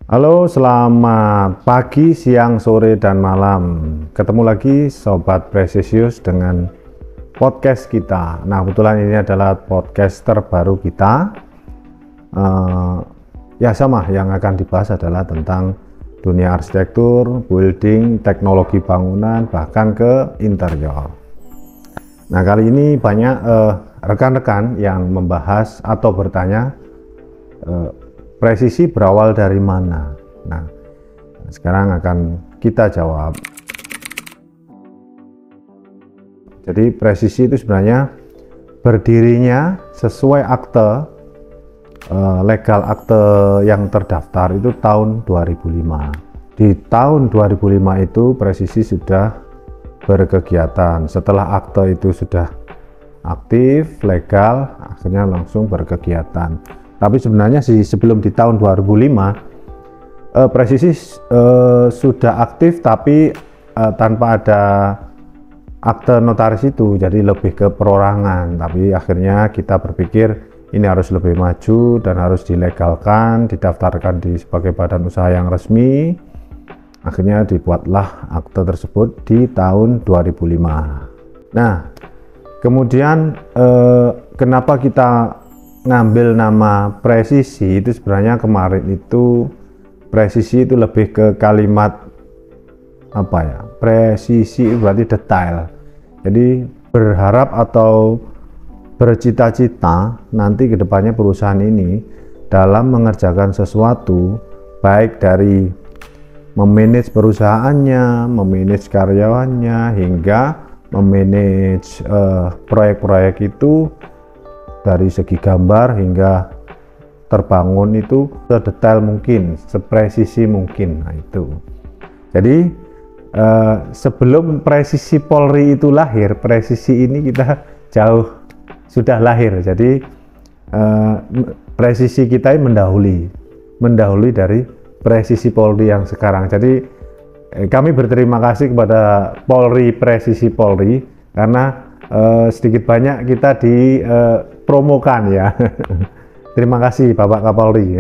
Halo, selamat pagi, siang, sore, dan malam. Ketemu lagi Sobat Presisius dengan podcast kita. Nah, kebetulan ini adalah podcast terbaru kita. Yang akan dibahas adalah tentang dunia arsitektur, building, teknologi bangunan, bahkan ke interior. Nah, kali ini banyak rekan-rekan yang membahas atau bertanya, presisi berawal dari mana? Nah, sekarang akan kita jawab. Jadi presisi itu sebenarnya berdirinya sesuai akte legal, akte yang terdaftar itu tahun 2005. Di tahun 2005 itu presisi sudah berkegiatan. Setelah akte itu sudah aktif, legal, akhirnya langsung berkegiatan. Tapi sebenarnya sebelum di tahun 2005 presisi sudah aktif, tapi tanpa ada akte notaris itu, jadi lebih ke perorangan. Tapi akhirnya kita berpikir ini harus lebih maju dan harus dilegalkan, didaftarkan sebagai badan usaha yang resmi. Akhirnya dibuatlah akte tersebut di tahun 2005. Nah, kemudian kenapa kita ngambil nama presisi? Itu sebenarnya kemarin itu presisi itu lebih ke kalimat apa ya, presisi berarti detail. Jadi berharap atau bercita-cita nanti kedepannya perusahaan ini dalam mengerjakan sesuatu, baik dari memanage perusahaannya, memanage karyawannya, hingga memanage proyek-proyek itu dari segi gambar hingga terbangun itu sedetail mungkin, sepresisi mungkin. Nah, itu. Jadi sebelum presisi Polri itu lahir, presisi ini kita jauh sudah lahir. Jadi presisi kita ini mendahului dari presisi Polri yang sekarang. Jadi kami berterima kasih kepada Polri, presisi Polri, karena sedikit banyak kita dipromokan ya. Terima kasih Bapak Kapolri.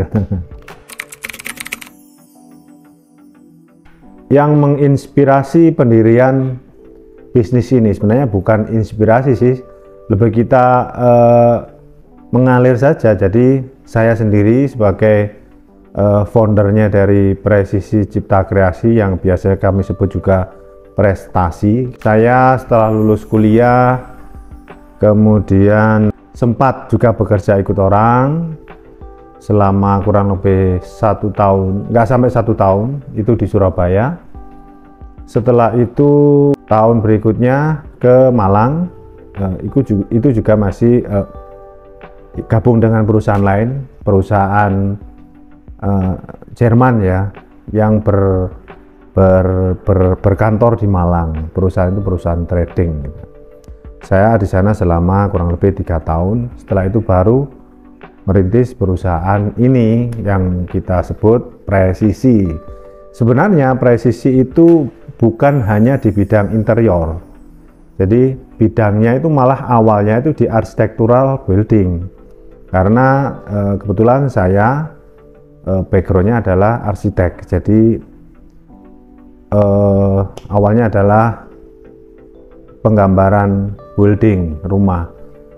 Yang menginspirasi pendirian bisnis ini sebenarnya bukan inspirasi sih, lebih kita mengalir saja. Jadi saya sendiri sebagai foundernya dari Presisi Cipta Kreasi yang biasa kami sebut juga prestasi. Saya setelah lulus kuliah kemudian sempat juga bekerja ikut orang selama kurang lebih 1 tahun, nggak sampai 1 tahun, itu di Surabaya. Setelah itu tahun berikutnya ke Malang, itu juga masih gabung dengan perusahaan lain, perusahaan Jerman ya, yang berkantor di Malang. Perusahaan itu perusahaan trading. Saya di sana selama kurang lebih 3 tahun. Setelah itu baru merintis perusahaan ini yang kita sebut presisi. Sebenarnya presisi itu bukan hanya di bidang interior. Jadi bidangnya itu malah awalnya itu di architectural building. Karena kebetulan saya backgroundnya adalah arsitek. Jadi awalnya adalah penggambaran building rumah,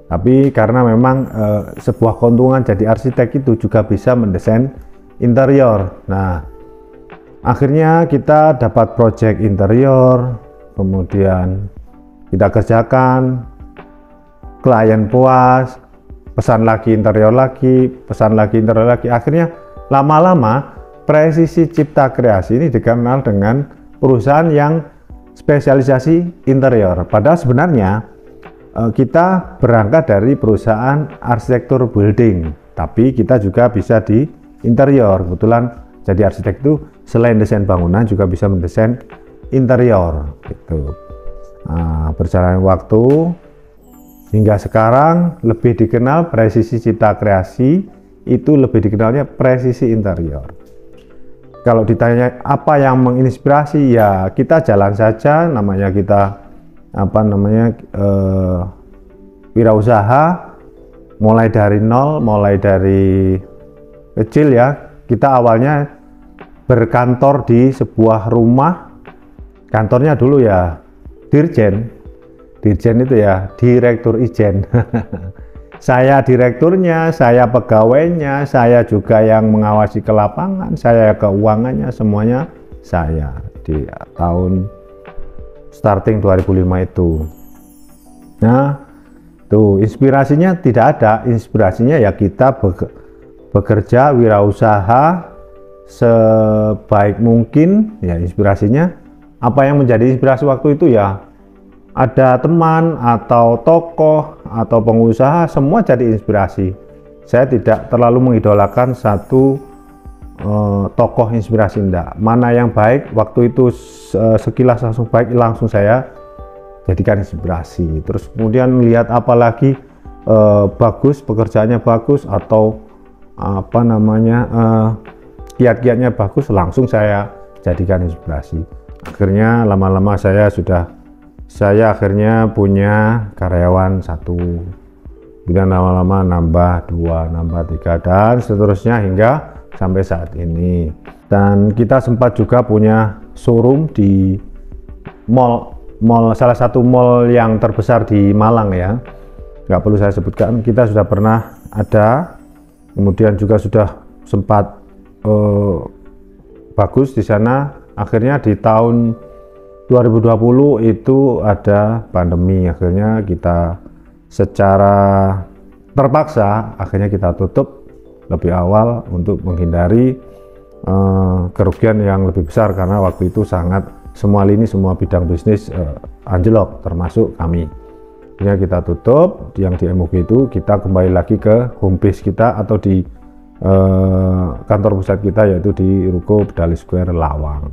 tapi karena memang sebuah keuntungan jadi arsitek itu juga bisa mendesain interior. Nah, akhirnya kita dapat project interior, kemudian kita kerjakan, klien puas, pesan lagi interior lagi, pesan lagi interior lagi. Akhirnya lama-lama Presisi Cipta Kreasi ini dikenal dengan perusahaan yang spesialisasi interior. Padahal sebenarnya kita berangkat dari perusahaan arsitektur building, tapi kita juga bisa di interior. Kebetulan jadi arsitek itu selain desain bangunan juga bisa mendesain interior gitu. Nah, berjalan waktu hingga sekarang lebih dikenal Presisi Cipta Kreasi itu lebih dikenalnya presisi interior. Kalau ditanya apa yang menginspirasi, ya kita jalan saja, namanya kita wirausaha, mulai dari nol, mulai dari kecil ya. Kita awalnya berkantor di sebuah rumah. Kantornya dulu ya Dirjen itu ya Direktur Ijen. Saya direkturnya, saya pegawainya, saya juga yang mengawasi ke lapangan, saya keuangannya, semuanya saya di tahun starting 2005 itu. Nah, tuh inspirasinya tidak ada, inspirasinya ya kita bekerja wirausaha sebaik mungkin ya. Inspirasinya apa yang menjadi inspirasi waktu itu ya, ada teman atau tokoh atau pengusaha, semua jadi inspirasi. Saya tidak terlalu mengidolakan satu tokoh inspirasi, enggak. Mana yang baik waktu itu sekilas langsung baik, langsung saya jadikan inspirasi. Terus kemudian melihat apalagi bagus, pekerjaannya bagus atau apa namanya kiat-kiatnya bagus, langsung saya jadikan inspirasi. Akhirnya lama-lama saya akhirnya punya karyawan 1, kemudian lama-lama nambah 2, nambah 3, dan seterusnya hingga sampai saat ini. Dan kita sempat juga punya showroom di mall, salah satu mall yang terbesar di Malang ya, nggak perlu saya sebutkan. Kita sudah pernah ada, kemudian juga sudah sempat bagus di sana. Akhirnya di tahun 2020 itu ada pandemi, akhirnya kita secara terpaksa akhirnya kita tutup lebih awal untuk menghindari kerugian yang lebih besar, karena waktu itu semua lini, semua bidang bisnis anjlok termasuk kami. Akhirnya kita tutup yang di MUG itu, kita kembali lagi ke home base kita atau di kantor pusat kita, yaitu di Ruko Bedali Square Lawang.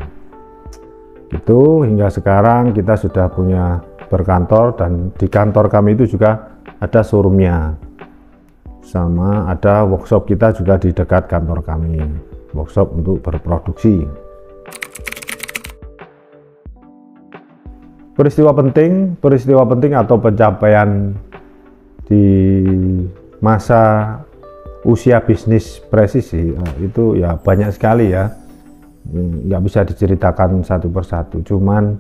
Itu hingga sekarang kita sudah punya berkantor, dan di kantor kami itu juga ada showroomnya, sama ada workshop kita juga di dekat kantor kami, workshop untuk berproduksi. Peristiwa penting atau pencapaian di masa usia bisnis presisi itu ya banyak sekali ya, nggak bisa diceritakan satu persatu. Cuman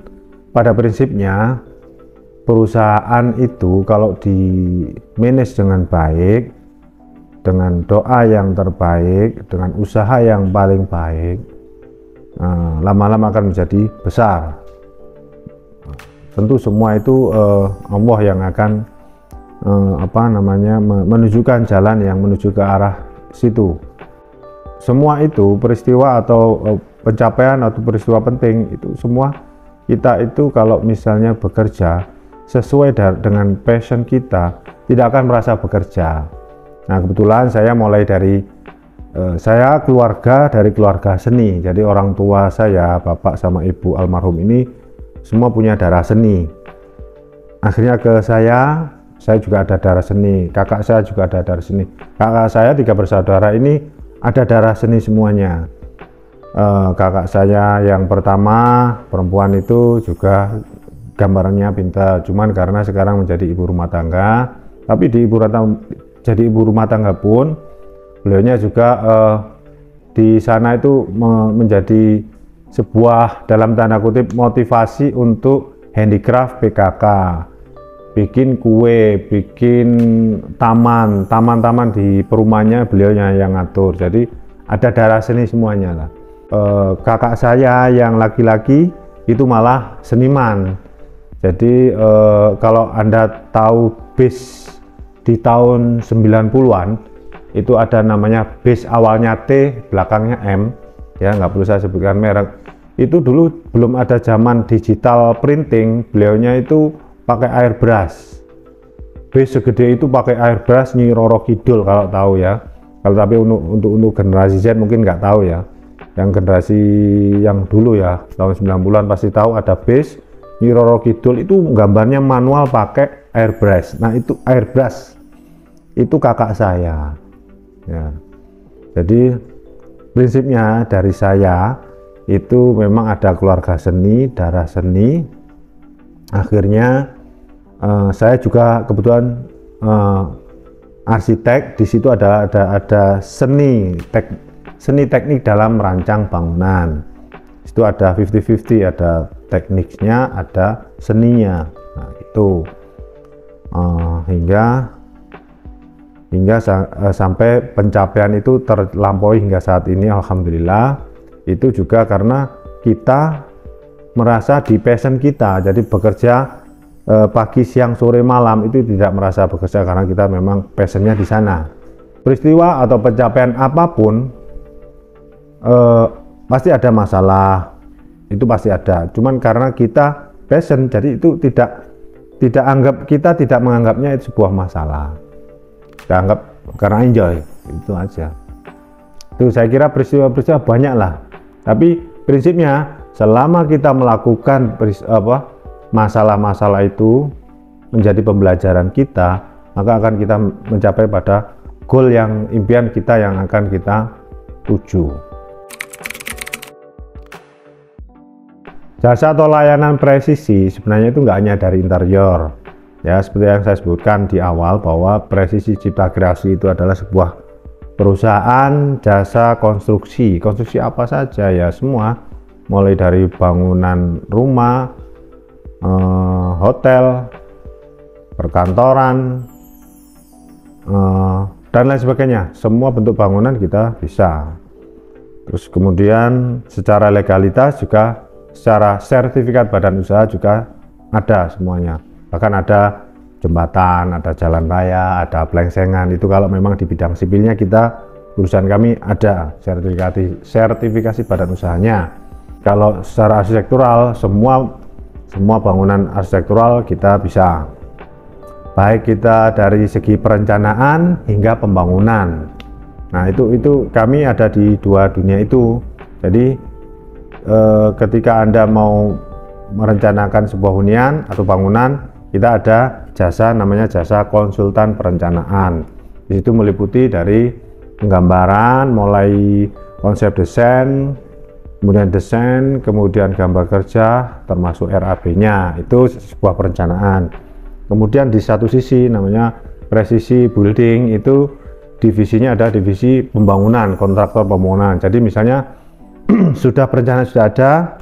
pada prinsipnya perusahaan itu kalau di manage dengan baik, dengan doa yang terbaik, dengan usaha yang paling baik, lama-lama akan menjadi besar. Tentu semua itu Allah yang akan menunjukkan jalan yang menuju ke arah situ. Semua itu peristiwa atau pencapaian atau peristiwa penting itu semua, kita itu kalau misalnya bekerja sesuai dengan passion kita, tidak akan merasa bekerja. Nah, kebetulan saya mulai dari saya dari keluarga seni. Jadi orang tua saya, bapak sama ibu almarhum ini semua punya darah seni. Akhirnya ke saya juga ada darah seni, kakak saya juga ada darah seni. Kakak saya 3 bersaudara ini ada darah seni semuanya. Kakak saya yang pertama perempuan itu juga gambarannya pintar, cuman karena sekarang menjadi ibu rumah tangga, tapi jadi ibu rumah tangga pun beliaunya juga di sana itu menjadi sebuah dalam tanda kutip motivasi untuk handicraft PKK, bikin kue, bikin taman di perumahannya beliaunya yang ngatur. Jadi ada darah seni semuanya lah. Kakak saya yang laki-laki itu malah seniman. Jadi kalau Anda tahu BIS di tahun 90-an itu ada namanya BIS, awalnya T belakangnya M ya, nggak perlu saya sebutkan merek. Itu dulu belum ada zaman digital printing, beliaunya itu pakai airbrush. BIS segede itu pakai airbrush, Nyi Roro Kidul kalau tahu ya. Kalau tapi untuk generasi Z mungkin nggak tahu ya. Yang generasi yang dulu ya, tahun 90-an pasti tahu ada BIS. Nyi Roro Kidul itu gambarnya manual pakai airbrush. Nah, itu airbrush itu kakak saya ya. Jadi prinsipnya dari saya itu memang ada keluarga seni, darah seni. Akhirnya saya juga kebetulan arsitek. Di situ ada seni seni teknik dalam merancang bangunan. Itu ada 50-50, ada tekniknya, ada seninya. Nah, itu hingga sampai pencapaian itu terlampaui hingga saat ini, alhamdulillah. Itu juga karena kita merasa di passion kita, jadi bekerja pagi, siang, sore, malam itu tidak merasa bekerja karena kita memang passionnya di sana. Peristiwa atau pencapaian apapun pasti ada masalah, itu pasti ada. Cuman karena kita passion, jadi itu kita tidak menganggapnya itu sebuah masalah. Kita anggap karena enjoy, itu aja. Itu saya kira peristiwa-peristiwa banyak lah. Tapi prinsipnya selama kita melakukan masalah-masalah itu menjadi pembelajaran kita, maka akan kita mencapai pada goal yang impian kita yang akan kita tuju. Jasa atau layanan presisi sebenarnya itu nggak hanya dari interior, ya seperti yang saya sebutkan di awal bahwa Presisi Cipta Kreasi itu adalah sebuah perusahaan jasa konstruksi apa saja ya, semua mulai dari bangunan rumah, hotel, perkantoran, dan lain sebagainya. Semua bentuk bangunan kita bisa. Terus kemudian secara legalitas juga, secara sertifikat badan usaha juga ada semuanya. Bahkan ada jembatan, ada jalan raya, ada pelengsengan. Itu kalau memang di bidang sipilnya kita, perusahaan kami ada sertifikasi badan usahanya. Kalau secara arsitektural, semua bangunan arsitektural kita bisa. Baik kita dari segi perencanaan hingga pembangunan. Nah, itu kami ada di dua dunia itu. Jadi ketika Anda mau merencanakan sebuah hunian atau bangunan, kita ada jasa namanya jasa konsultan perencanaan. Di situ meliputi dari penggambaran, mulai konsep desain, kemudian desain, kemudian gambar kerja, termasuk RAB-nya. Itu sebuah perencanaan. Kemudian di satu sisi namanya presisi building, itu divisinya ada divisi pembangunan, kontraktor pembangunan. Jadi misalnya sudah perencanaan sudah ada,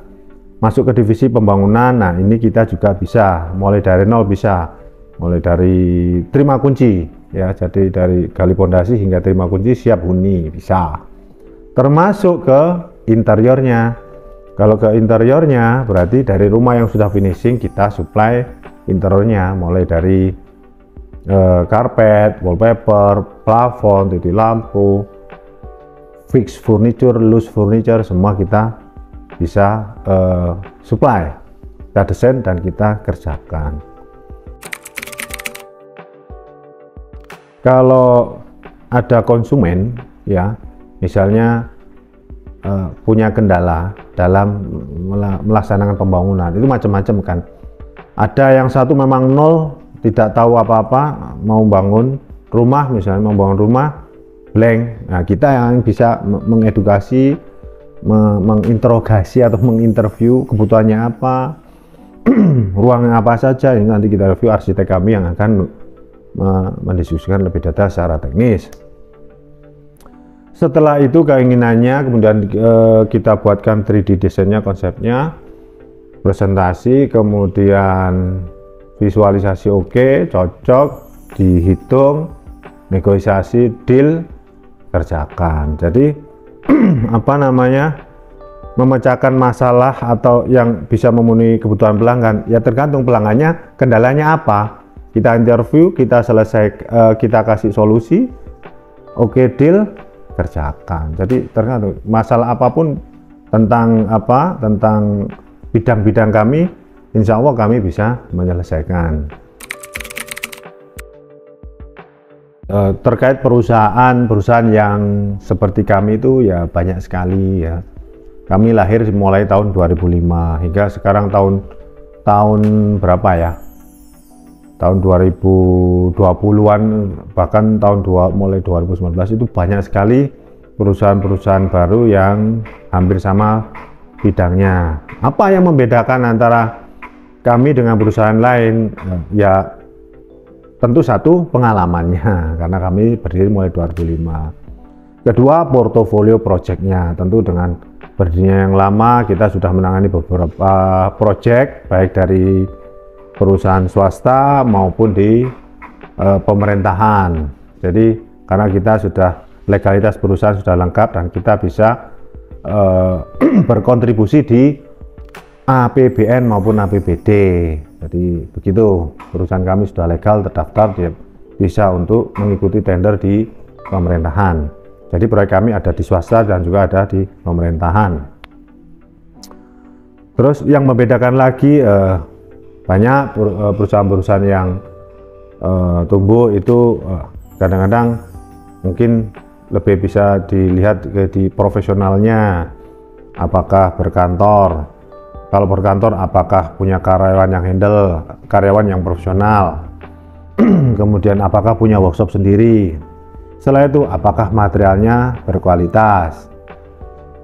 masuk ke divisi pembangunan. Nah, ini kita juga bisa mulai dari nol, bisa mulai dari terima kunci ya, jadi dari gali pondasi hingga terima kunci siap huni bisa, termasuk ke interiornya. Kalau ke interiornya berarti dari rumah yang sudah finishing kita supply interiornya, mulai dari karpet, wallpaper, plafon, titik lampu, fix furniture, loose furniture, semua kita bisa supply, kita desain dan kita kerjakan. Kalau ada konsumen ya, misalnya punya kendala dalam melaksanakan pembangunan, itu macam-macam kan. Ada yang satu memang nol, tidak tahu apa-apa, mau bangun rumah, misalnya mau bangun rumah blank. Nah, kita yang bisa mengedukasi, menginterogasi atau menginterview kebutuhannya apa, ruangnya apa saja. Ini nanti kita review, arsitek kami yang akan mendiskusikan lebih detail secara teknis. Setelah itu keinginannya kemudian kita buatkan 3D desainnya, konsepnya, presentasi, kemudian visualisasi oke, cocok, dihitung, negosiasi, deal, kerjakan. Jadi apa namanya, memecahkan masalah atau yang bisa memenuhi kebutuhan pelanggan ya tergantung pelanggannya kendalanya apa, kita interview, kita selesai, kita kasih solusi, oke, deal, kerjakan. Jadi tergantung masalah apapun tentang bidang-bidang kami, insya Allah kami bisa menyelesaikan. Terkait perusahaan yang seperti kami itu ya banyak sekali ya. Kami lahir mulai tahun 2005 hingga sekarang tahun berapa ya? Tahun 2020-an, bahkan mulai 2019 itu banyak sekali perusahaan-perusahaan baru yang hampir sama bidangnya. Apa yang membedakan antara kami dengan perusahaan lain? Ya tentu satu, pengalamannya, karena kami berdiri mulai 2005. Kedua, portofolio projectnya. Tentu dengan berdirinya yang lama kita sudah menangani beberapa project baik dari perusahaan swasta maupun di pemerintahan. Jadi karena kita sudah legalitas perusahaan sudah lengkap dan kita bisa berkontribusi di APBN maupun APBD. Jadi begitu, perusahaan kami sudah legal terdaftar, dia bisa untuk mengikuti tender di pemerintahan. Jadi proyek kami ada di swasta dan juga ada di pemerintahan. Terus yang membedakan lagi banyak perusahaan-perusahaan yang tumbuh itu kadang-kadang mungkin lebih bisa dilihat di profesionalnya, apakah berkantor. Kalau berkantor apakah punya karyawan yang handle, karyawan yang profesional. Kemudian apakah punya workshop sendiri. Setelah itu apakah materialnya berkualitas.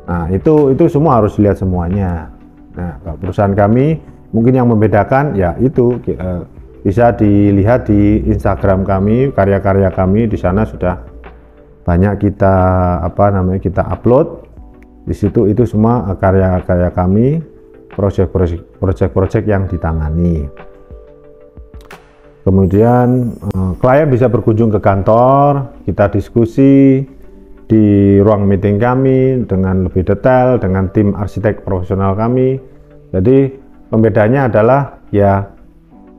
Nah, itu semua harus dilihat semuanya. Nah, perusahaan kami mungkin yang membedakan ya itu bisa dilihat di Instagram kami, karya-karya kami di sana sudah banyak kita kita upload. Di situ itu semua karya-karya kami, proyek-proyek yang ditangani. Kemudian klien bisa berkunjung ke kantor, kita diskusi di ruang meeting kami dengan lebih detail dengan tim arsitek profesional kami. Jadi pembedanya adalah ya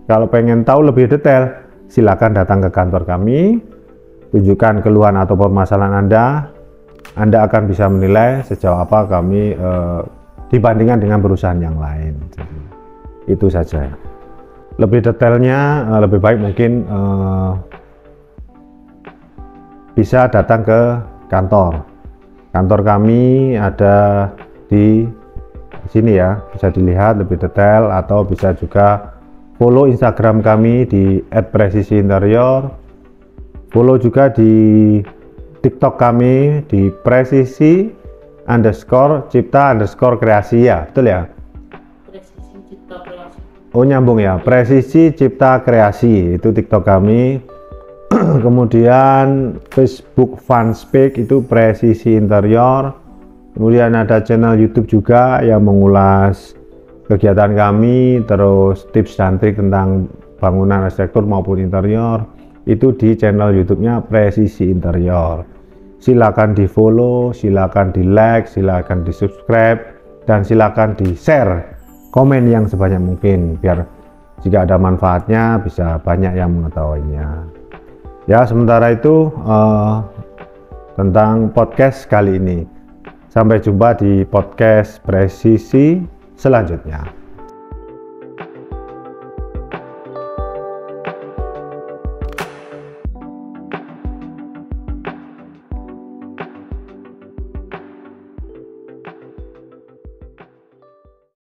kalau pengen tahu lebih detail silakan datang ke kantor kami, tunjukkan keluhan atau permasalahan Anda akan bisa menilai sejauh apa kami dibandingkan dengan perusahaan yang lain. Jadi, itu saja. Lebih detailnya lebih baik mungkin bisa datang ke kantor. Kantor kami ada di sini ya, bisa dilihat lebih detail atau bisa juga follow Instagram kami di @presisiinterior. Follow juga di TikTok kami di presisi_cipta_kreasi ya, betul ya? Oh nyambung ya, Presisi Cipta Kreasi itu TikTok kami. Kemudian Facebook Fanspeak itu Presisi Interior. Kemudian ada channel YouTube juga yang mengulas kegiatan kami, terus tips dan trik tentang bangunan arsitektur maupun interior. Itu di channel YouTube-nya Presisi Interior. Silakan di follow, silakan di like, silakan di subscribe, dan silakan di share. Komen yang sebanyak mungkin biar jika ada manfaatnya bisa banyak yang mengetahuinya. Ya, sementara itu tentang podcast kali ini. Sampai jumpa di podcast presisi selanjutnya.